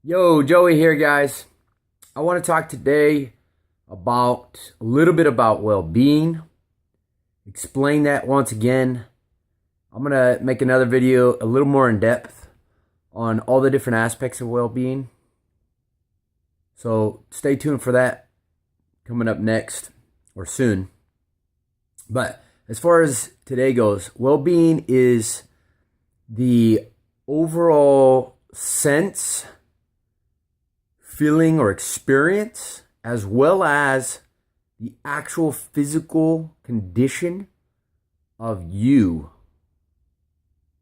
Yo, Joey here, guys. I want to talk today about a little bit about well-being. Explain that once again. I'm going to make another video a little more in depth on all the different aspects of well-being. So stay tuned for that coming up next or soon. But as far as today goes, well-being is the overall sense, feeling, or experience, as well as the actual physical condition of you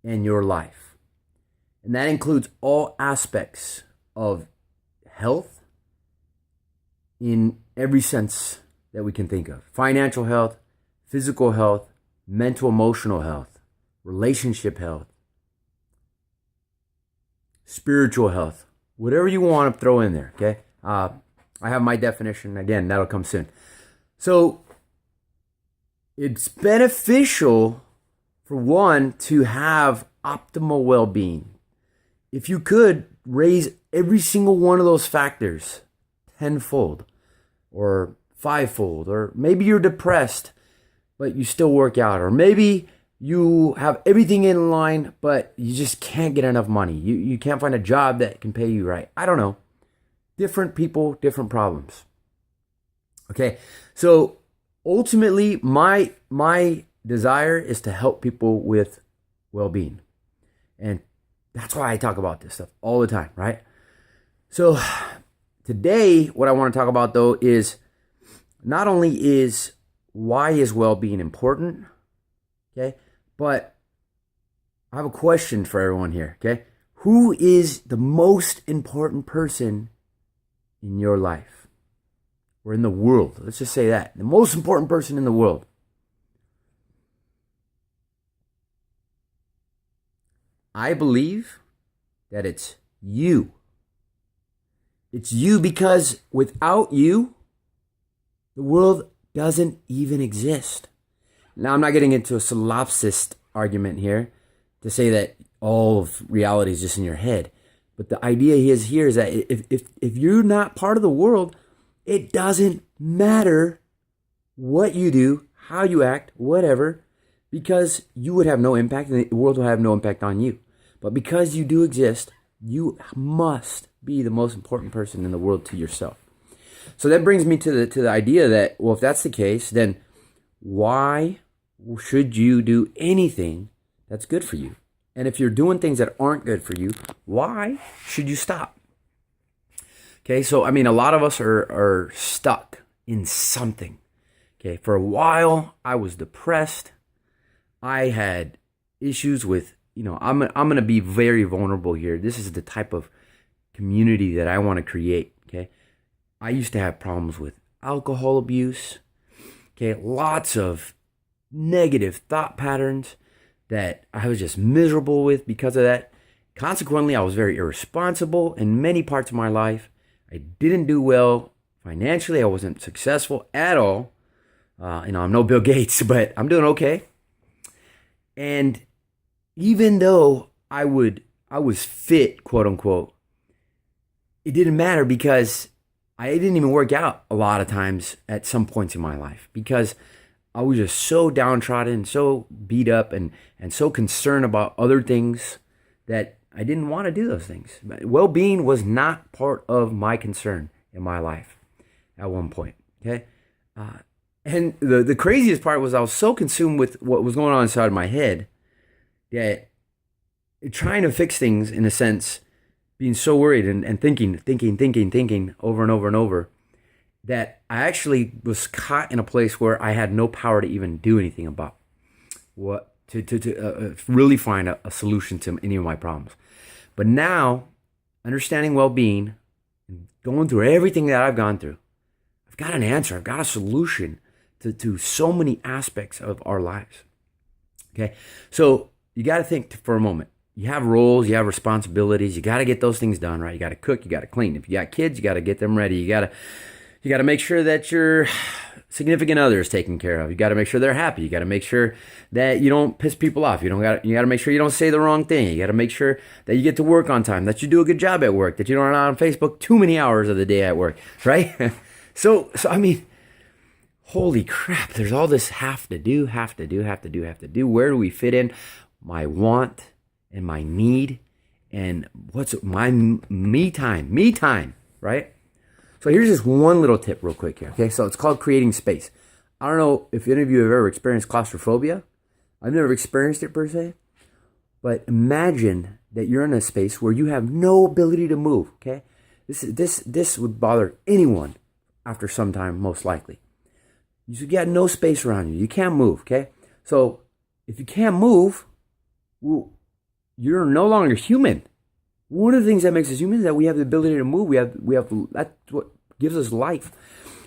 and your life. And that includes all aspects of health in every sense that we can think of: financial health, physical health, mental, emotional health, relationship health, spiritual health, whatever you want to throw in there, okay? I have my definition. Again, that'll come soon. So it's beneficial, for one, to have optimal well-being. If you could raise every single one of those factors tenfold or fivefold, or maybe you're depressed, but you still work out, or maybe you have everything in line, but you just can't get enough money. You can't find a job that can pay you right. I don't know. Different people, different problems. Okay, so ultimately, my desire is to help people with well-being, and that's why I talk about this stuff all the time, right? So today, what I want to talk about though is not only is why is well-being important, okay, but I have a question for everyone here, okay? Who is the most important person in your life or in the world? Let's just say that. The most important person in the world. I believe that it's you. It's you, because without you, the world doesn't even exist. Now, I'm not getting into a solipsist argument here to say that all of reality is just in your head. But the idea here is that if you're not part of the world, it doesn't matter what you do, how you act, whatever, because you would have no impact and the world will have no impact on you. But because you do exist, you must be the most important person in the world to yourself. So that brings me to the idea that, well, if that's the case, then why should you do anything that's good for you? And if you're doing things that aren't good for you, why should you stop? Okay, so I mean, a lot of us are stuck in something. Okay, for a while, I was depressed. I had issues with, I'm going to be very vulnerable here. This is the type of community that I want to create. Okay, I used to have problems with alcohol abuse. Okay, lots of negative thought patterns that I was just miserable with because of that. Consequently, I was very irresponsible in many parts of my life. I didn't do well financially. I wasn't successful at all. I'm no Bill Gates, but I'm doing okay. And even though I was fit, quote unquote, it didn't matter because I didn't even work out a lot of times at some points in my life because I was just so downtrodden, so beat up, and so concerned about other things that I didn't want to do those things. Well-being was not part of my concern in my life at one point, okay? And the craziest part was I was so consumed with what was going on inside my head that trying to fix things, in a sense, being so worried and thinking over and over and over, that I actually was caught in a place where I had no power to even do anything about what to really find a solution to any of my problems. But now, understanding well-being, going through everything that I've gone through, I've got an answer. I've got a solution to so many aspects of our lives. Okay, so you got to think for a moment. You have roles, you have responsibilities. You got to get those things done, right? You got to cook, you got to clean. If you got kids, you got to get them ready. You got to You got to make sure that your significant other is taken care of. You got to make sure they're happy. You got to make sure that you don't piss people off. You got to make sure you don't say the wrong thing. You got to make sure that you get to work on time, that you do a good job at work, that you don't run on Facebook too many hours of the day at work, right? So I mean, holy crap, there's all this have to do. Where do we fit in my want and my need and what's my me time, right? So here's just one little tip real quick here, okay? So it's called creating space. I don't know if any of you have ever experienced claustrophobia. I've never experienced it per se, but imagine that you're in a space where you have no ability to move, okay? This would bother anyone after some time, most likely. You got no space around you. You can't move, okay? So if you can't move, well, you're no longer human. One of the things that makes us human is that we have the ability to move. That's what gives us life.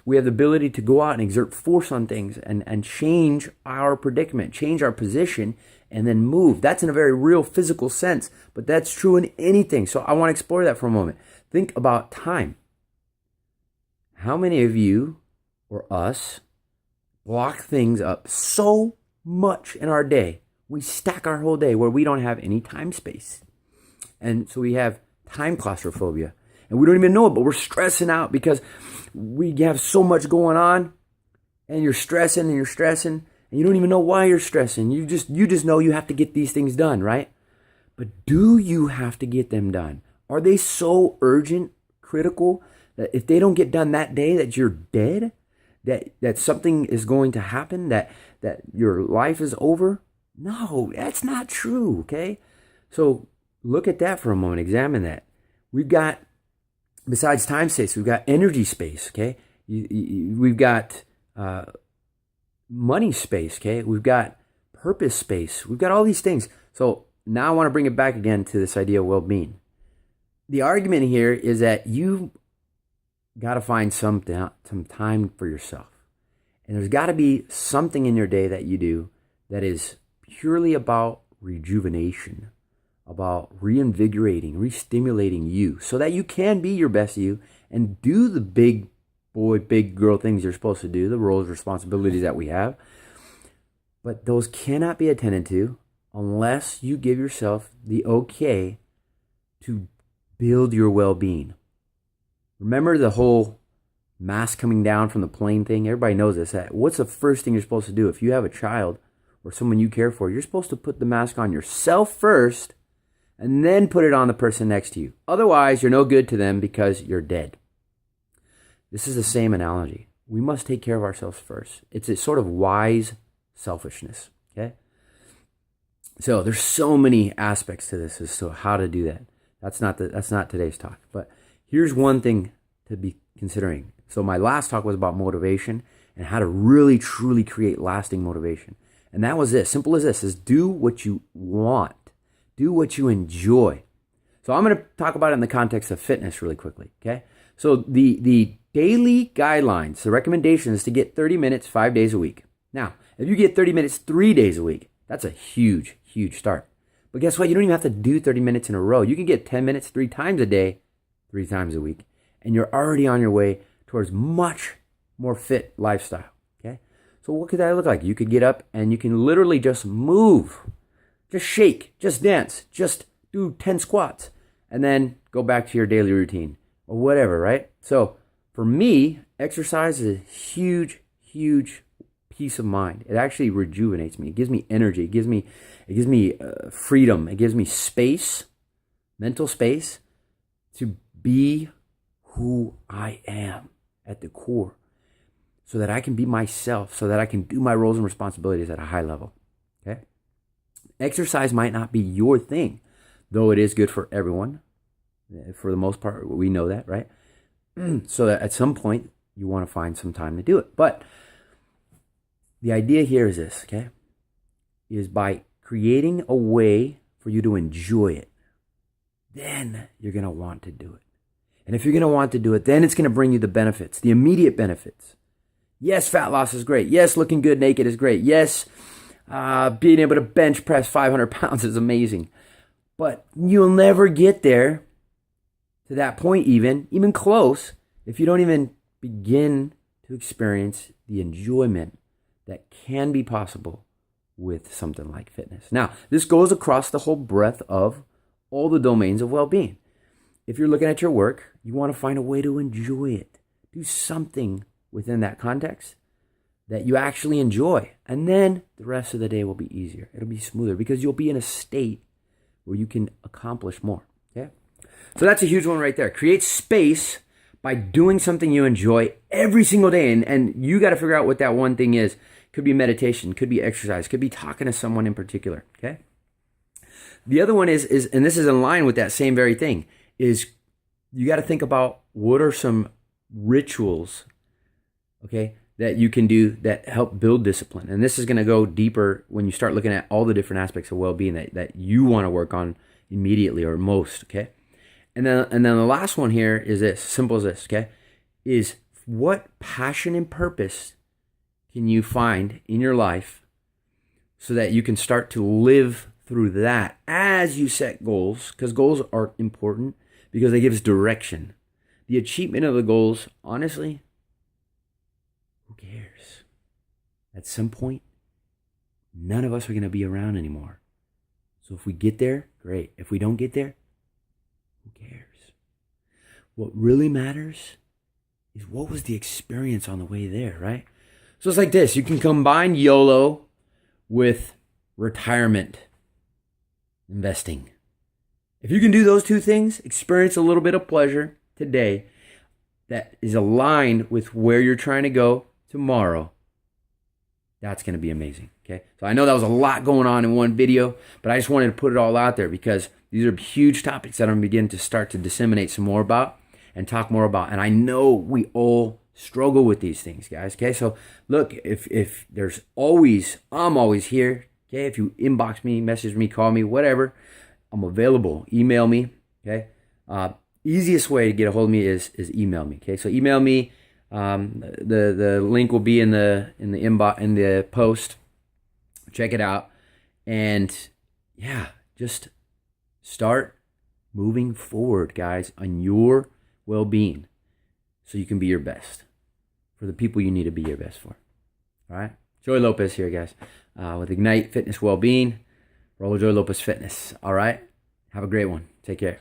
We have the ability to go out and exert force on things and change our predicament, change our position, and then move. That's in a very real physical sense, but that's true in anything. So I want to explore that for a moment. Think about time. How many of you or us block things up so much in our day? We stack our whole day where we don't have any time space. And so we have time claustrophobia. And we don't even know it, but we're stressing out because we have so much going on. And you're stressing, and you don't even know why you're stressing. You just know you have to get these things done, right? But do you have to get them done? Are they so urgent, critical, that if they don't get done that day, that you're dead? That something is going to happen? That your life is over? No, that's not true, okay? So look at that for a moment. Examine that. We've got, besides time space, we've got energy space, okay? We've got money space, okay? We've got purpose space. We've got all these things. So now I want to bring it back again to this idea of well-being. The argument here is that you got to find some time for yourself. And there's got to be something in your day that you do that is purely about rejuvenation, about reinvigorating, re-stimulating you so that you can be your best you and do the big boy, big girl things you're supposed to do, the roles, responsibilities that we have. But those cannot be attended to unless you give yourself the okay to build your well-being. Remember the whole mask coming down from the plane thing? Everybody knows this. What's the first thing you're supposed to do? If you have a child or someone you care for, you're supposed to put the mask on yourself first and then put it on the person next to you. Otherwise, you're no good to them because you're dead. This is the same analogy. We must take care of ourselves first. It's a sort of wise selfishness, okay? So there's so many aspects to this as to how to do that. That's not today's talk. But here's one thing to be considering. So my last talk was about motivation and how to really, truly create lasting motivation. And that was this, simple as this, is do what you want. Do what you enjoy. So I'm going to talk about it in the context of fitness really quickly, okay? So the daily guidelines, the recommendation is to get 30 minutes 5 days a week. Now, if you get 30 minutes 3 days a week, that's a huge, huge start. But guess what? You don't even have to do 30 minutes in a row. You can get 10 minutes 3 times a day, 3 times a week, and you're already on your way towards much more fit lifestyle, okay? So what could that look like? You could get up and you can literally just move, just shake, just dance, just do 10 squats, and then go back to your daily routine or whatever, right? So for me, exercise is a huge, huge peace of mind. It actually rejuvenates me. It gives me energy. It gives me freedom. It gives me space, mental space, to be who I am at the core, so that I can be myself, so that I can do my roles and responsibilities at a high level. Okay? Exercise might not be your thing, though it is good for everyone. For the most part, we know that, right? So that at some point you want to find some time to do it. But the idea here is this, okay? Is by creating a way for you to enjoy it, then you're going to want to do it. And if you're going to want to do it, then it's going to bring you the benefits, the immediate benefits. Yes, fat loss is great. Yes, looking good naked is great. Yes, being able to bench press 500 pounds is amazing. But you'll never get there to that point even close, if you don't even begin to experience the enjoyment that can be possible with something like fitness. Now, this goes across the whole breadth of all the domains of well-being. If you're looking at your work, you want to find a way to enjoy it. Do something within that context that you actually enjoy. And then the rest of the day will be easier. It'll be smoother because you'll be in a state where you can accomplish more. Okay? So that's a huge one right there. Create space by doing something you enjoy every single day. And you got to figure out what that one thing is. Could be meditation, could be exercise, could be talking to someone in particular. Okay? The other one is and this is in line with that same very thing, is you got to think about what are some rituals, okay, that you can do that help build discipline. And this is going to go deeper when you start looking at all the different aspects of well-being that you want to work on immediately or most, okay? And then the last one here is this, simple as this, okay? Is what passion and purpose can you find in your life so that you can start to live through that as you set goals, because goals are important because they give us direction. The achievement of the goals, honestly, who cares? At some point, none of us are going to be around anymore. So if we get there, great. If we don't get there, who cares? What really matters is what was the experience on the way there, right? So it's like this. You can combine YOLO with retirement investing. If you can do those two things, experience a little bit of pleasure today that is aligned with where you're trying to go tomorrow, that's going to be amazing. Okay. So I know that was a lot going on in one video, but I just wanted to put it all out there because these are huge topics that I'm beginning to start to disseminate some more about and talk more about. And I know we all struggle with these things, guys. Okay. So look, if there's always, I'm always here. Okay. If you inbox me, message me, call me, whatever, I'm available. Email me. Okay. Easiest way to get a hold of me is email me. Okay. So email me. The link will be in the inbox, in the post. Check it out. And yeah, just start moving forward, guys, on your well-being so you can be your best for the people you need to be your best for. All right. Joy Lopez here, guys, with Ignite Fitness Wellbeing, Roller Joy Lopez Fitness. All right. Have a great one. Take care.